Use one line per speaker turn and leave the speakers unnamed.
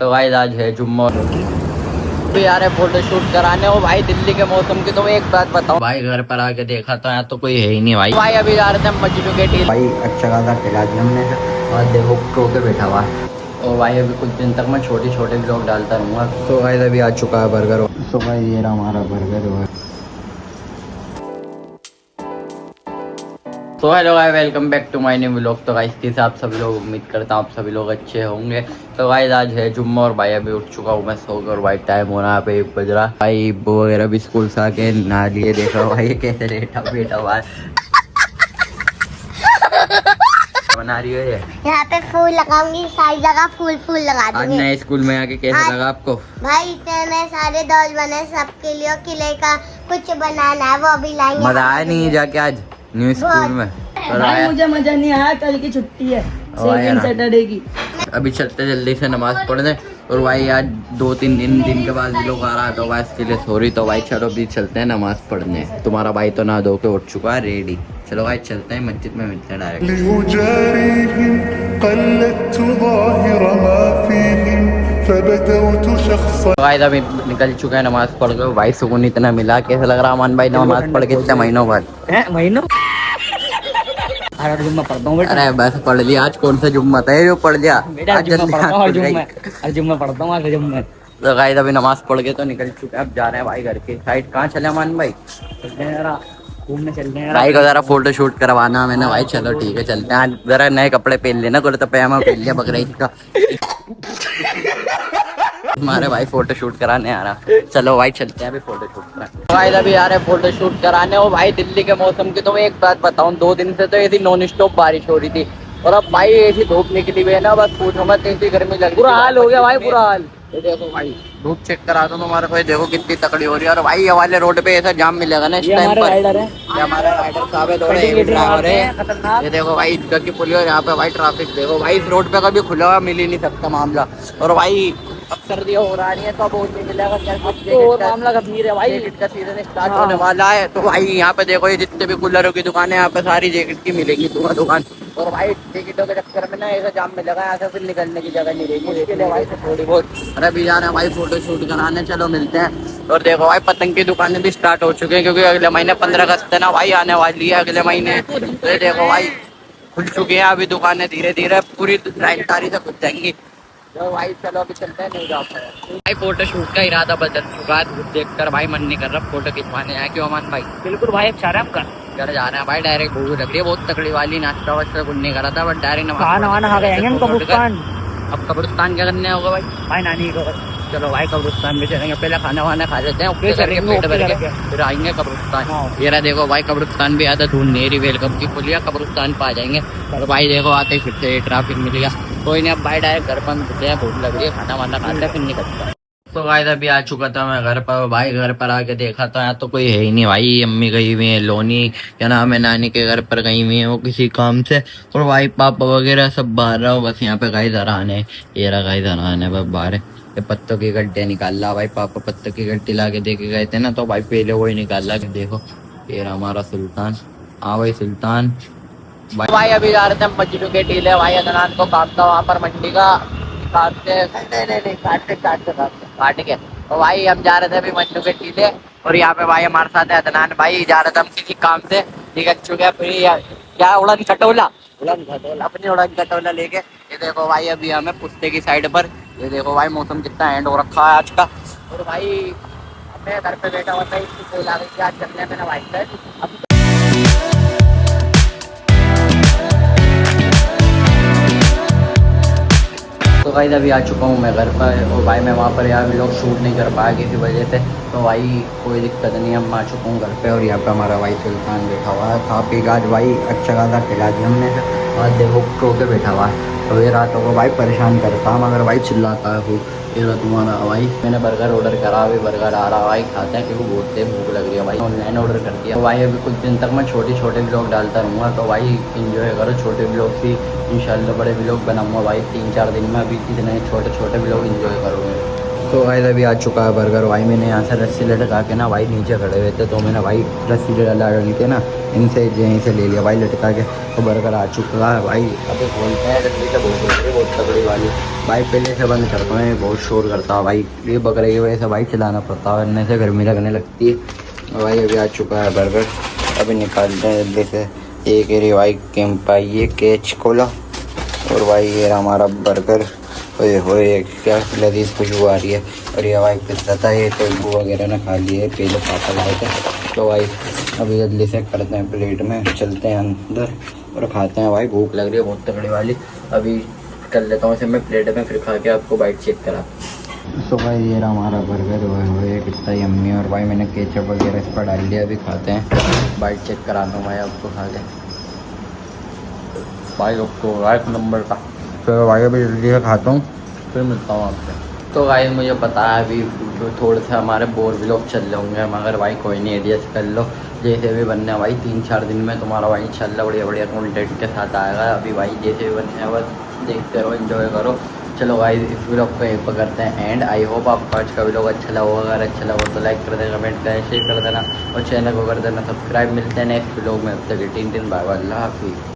तो भाई आज है जुम्मा भी आ रहे फोटो शूट कराने हो भाई दिल्ली के मौसम की। तो एक बात बताओ भाई, घर पर आके देखा तो यहाँ तो कोई है ही नहीं भाई अभी जा रहे थे मस्जिद के टील भाई, अच्छा खासा खिला दिया हमने और देखो खो के बैठा हुआ है। और भाई अभी कुछ दिन तक मैं छोटे छोटे ब्लॉग डालता रहूँगा। तो भाई अभी आ चुका है बर्गर। तो भाई ये रहा हमारा बर्गर हुआ। तो हेलो भाई, welcome back to my new vlog. तो गाइस कैसे आप सभी लोग, उम्मीद करता हूँ आप सभी लोग अच्छे होंगे। तो गाइस आज है जुम्मा और भाई अभी उठ चुका हूँ मैं सोकर और भाई टाइम हो रहा है पे 1 बज रहा। भाई वो वगैरह भी स्कूल से आके नहा लिए। देखो भाई कैसे लेटा बैठा हुआ है। बना रही है
यहाँ पे फूल लगाऊंगी, सारी जगह फूल फूल लगा
आज
दूंगी।
नए स्कूल में आके कैसा लगा आपको?
भाई इतने सारे दोस्त बने सबके लिए, किले का कुछ बनाना है वो भी लाएंगे।
मजा आया नहीं जाके आज न्यू स्कूल में?
भाई मुझे मजा नहीं आया, कल की छुट्टी है सेकंड सैटरडे की।
अभी चलते जल्दी से नमाज पढ़ने। और भाई आज 2-3 दिन के बाद भी लोग आ रहा है तो भाई इसके लिए सॉरी। तो भाई चलो भी चलते हैं नमाज पढ़ने। तुम्हारा भाई तो नहा धो के उठ चुका है रेडी। चलो भाई चलते हैं मस्जिद में, मिलते हैं डायरेक्ट। भाई अभी निकल चुका है नमाज पढ़ के। भाई सुकून इतना मिला, कैसा लग रहा अमान भाई नमाज पढ़ के इतने महीनों बाद?
महीनों जुम्मा पढ़ता हूँ बेटा।
अरे बस पढ़ लिया। आज कौन सा जुम्मा था जो पढ़ लिया? आज
जुम्मा पढ़ता हूँ जुम्मा।
तो गाइस अभी नमाज पढ़ के तो निकल चुके हैं। अब जा रहे हैं भाई घर के साइड। कहाँ चले अमान भाई?
घूमने चलते हैं
भाई को जरा फोटो शूट करवाना मैंने। भाई चलो ठीक है चलते हैं। आज जरा नए कपड़े पहन लेना, कुर्ता पजामा पहन लिया बकरीद का। हमारे भाई फोटो शूट कराने आ रहा। चलो भाई चलते हैं अभी फोटो शूट कराने। भाई अभी आ रहे फोटो शूट कराने हो भाई दिल्ली के मौसम की। तो मैं एक बात बताऊं, 2 दिन से तो ऐसी नॉन स्टॉप बारिश हो रही थी और अब भाई ऐसी धूप निकली हुई है ना, बस पूछो मत, ऐसी गर्मी लग रही।
बुरा हाल हो गया भाई, बुरा हाल।
ये देखो भाई धूप चेक करा दो तुम्हारे को, देखो कितनी तकड़ी हो रही है। और भाई ये वाले रोड पे ऐसा जाम मिलेगा ना इस टाइम पर। ये हमारे राइडर साहब है, थोड़े हेवी ड्राइवर है। ये देखो भाई इधर की पुलिस और यहाँ पे भाई ट्रैफिक देखो भाई। इस रोड पे कभी खुला हुआ मिल ही नहीं सकता मामला। और भाई अब सर्दियाँ हो रही है तो अब नहीं मिलेगा
और मामला गंभीर है भाई।
जैकेट का सीजन स्टार्ट होने वाला है। तो भाई यहाँ पे देखो ये जितने भी कूलरों की दुकान है यहाँ पे सारी जैकेट की मिलेगी दुकान। और भाई टिकटों के चक्कर में ना ऐसा जाम में लगा, यहाँ से फिर निकलने की जगह नहीं रहेगी। इसके लिए भाई थोड़ी बहुत अरे भी जा रहे हैं भाई फोटो शूट कराने। चलो मिलते हैं। और देखो भाई पतंग की दुकानें भी स्टार्ट हो चुकी हैं क्योंकि अगले महीने 15 अगस्त है ना भाई, आने वाली है अगले महीने। तो देखो भाई खुल चुकी है अभी दुकानें, धीरे धीरे पूरी तारीख से खुल जाएंगी। तो भाई चलो अभी चलते हैं नहीं जा पाए। भाई फोटो शूट का इरादा बदल चुका है। धूप देख कर भाई मन नहीं कर रहा फोटो खिंचवाने आए। क्यों अमान भाई?
बिल्कुल भाई, अब चाह रहे हैं
घर जा रहे हैं भाई। डायरेक्ट भूख लग रही है बहुत तकड़ी वाली। नाश्ता वास्ता कुछ नहीं करा था बट डायरेक्ट अब कब्रिस्तान क्या करने होगा भाई
नानी को।
चलो भाई कब्रिस्तान में चलेंगे, पहले खाना वाना खा लेते हैं पेट भर के फिर आएंगे कब्रिस्तान। ये रहा देखो भाई कब्रिस्तान भी आता धूल नहीं रही, वेलकम की खुलिया कब्रिस्तान पे आ जाएंगे। और भाई देखो आते ही फिर से ट्रैफिक मिल गया। कोई नहीं अब भाई डायरेक्ट घर पर मिलते हैं, भूख लग रही है, खाना वाना खाते हैं फिर निकलते हैं। तो भाई अभी आ चुका था मैं घर पर। भाई घर पर आके देखा तो यहाँ तो कोई है ही नहीं भाई। अम्मी गई हुई है लोनी, क्या नाम है, नानी के घर पर गई हुई है वो किसी काम से। और भाई पापा वगैरह सब बाहर रहा। बस यहाँ पे गाय धराने, ये रहा गाय धराने बस बाहर। ये पत्तों की गड्ढे निकाल रहा भाई। पापा पत्तों की गड्ढी ला के दे के गए थे ना, तो भाई पहले वही निकाल रहा। देखो ये रहा हमारा सुल्तान। हाँ भाई सुल्तान भाई अभी जा रहे थे हम मस्जिद के टीले। भाई अदनान को काम था वहाँ पर मंडी का, काटते तो भाई हम जा रहे थे अभी मन्नू के टीले। और यहाँ पे भाई हमारे साथ है अदनान भाई। जा रहे थे हम किसी काम से, निकल चुके हैं फिर क्या उड़न खटोला अपनी उड़न खटोला लेके। ये देखो भाई अभी हमें पुस्ते की साइड पर। ये देखो भाई मौसम कितना एंड हो रखा है आज का। और भाई हमें घर पे बैठा हुआ था, इसकी कोई लागत आज चलने में ना भाई सर। तो भाई अभी आ चुका हूँ मैं घर पर। और भाई मैं वहाँ पर यार लोग शूट नहीं कर पाया किसी वजह से। तो भाई कोई दिक्कत नहीं, अब मैं आ चुका हूँ घर पे। और यहाँ पे हमारा भाई सुल्तान बैठा हुआ है। खा पी आज भाई अच्छा खासा खिला दिया हमने और देखो खो के बैठा हुआ है। तो ये रातों को भाई परेशान करता हूँ मगर भाई चिल्लाता है खूब। ये रहा तुम्हारा भाई। मैंने बर्गर ऑर्डर करा, अभी बर्गर आ रहा भाई, खाते हैं क्योंकि बहुत तेज भूख लग रही है भाई। ऑनलाइन ऑर्डर कर दिया। तो भाई अभी कुछ दिन तक मैं छोटे छोटे ब्लॉग डालता रहूँगा। तो भाई इंजॉय करो छोटे ब्लॉग भी, इंशाल्लाह बड़े ब्लॉग बनाऊँगा भाई 3-4 दिन में। अभी इतने छोटे छोटे ब्लॉग इंजॉय करोगे। तो भाई अभी आ चुका है बर्गर। भाई मैंने यहाँ से रस्सी लटका के ना भाई नीचे खड़े हुए थे, तो मैंने भाई रस्सी डाल के ना इनसे यहीं से ले लिया भाई लटका के। तो बर्गर आ चुका है भाई। अभी बोलते हैं रस्सी से बहुत तगड़ी वाली। भाई पहले से बंद करता हूँ, बहुत शोर करता है भाई। ये बकरे की वजह से भाई चलाना पड़ता है, वरना से गर्मी लगने लगती है। भाई अभी आ चुका है बर्गर, अभी निकालते हैं जल्दी से। एक एरिया भाई कैंप आइए कैच खोला, और भाई ये हमारा बर्गर। ओए होए क्या लजीज खुशबू आ रही है। और ये भाई पिज्ज़ा था, ये टेम्पू वगैरह ना खा लिए पहले पापा लाए थे। तो भाई अभी जल्दी से करते हैं प्लेट में, चलते हैं अंदर और खाते हैं। भाई भूख लग रही है बहुत तगड़ी वाली। अभी कर लेता हूँ इसे मैं प्लेट में, फिर खा के आपको बाइट चेक करा। तो भाई ये रहा हमारा बर्गर, हुए कितना यम्मी। और भाई मैंने केचप वगैरह इस पर डाल दिया। अभी खाते हैं, बाइट चेक कराता हूँ भाई आपको खा के। भाई आपको एक नंबर का। तो भाई अभी जल्दी से खाता हूँ, फिर मिलता हूँ आपसे। तो भाई मुझे पता है अभी थोड़े से हमारे बोर व्लॉग चल रहे होंगे, मगर भाई कोई नहीं, एडजस्ट कर लो जैसे भी बनने। भाई 3-4 दिन में तुम्हारा भाई इंशाल्लाह बढ़िया बढ़िया कंटेंट के साथ आएगा। अभी भाई जैसे भी बनने बस देखते रहो, एंजॉय करो। चलो भाई इस व्लॉग को यहीं पर करते हैं एंड। आई होप आपको आज का व्लॉग अच्छा लगा। अगर अच्छा लगा तो लाइक कर देना, कमेंट करें, शेयर कर देना और चैनल को कर देना सब्सक्राइब। मिलते हैं नेक्स्ट व्लॉग में, अब तक 3 दिन बाय बाय, अल्लाह हाफिज़।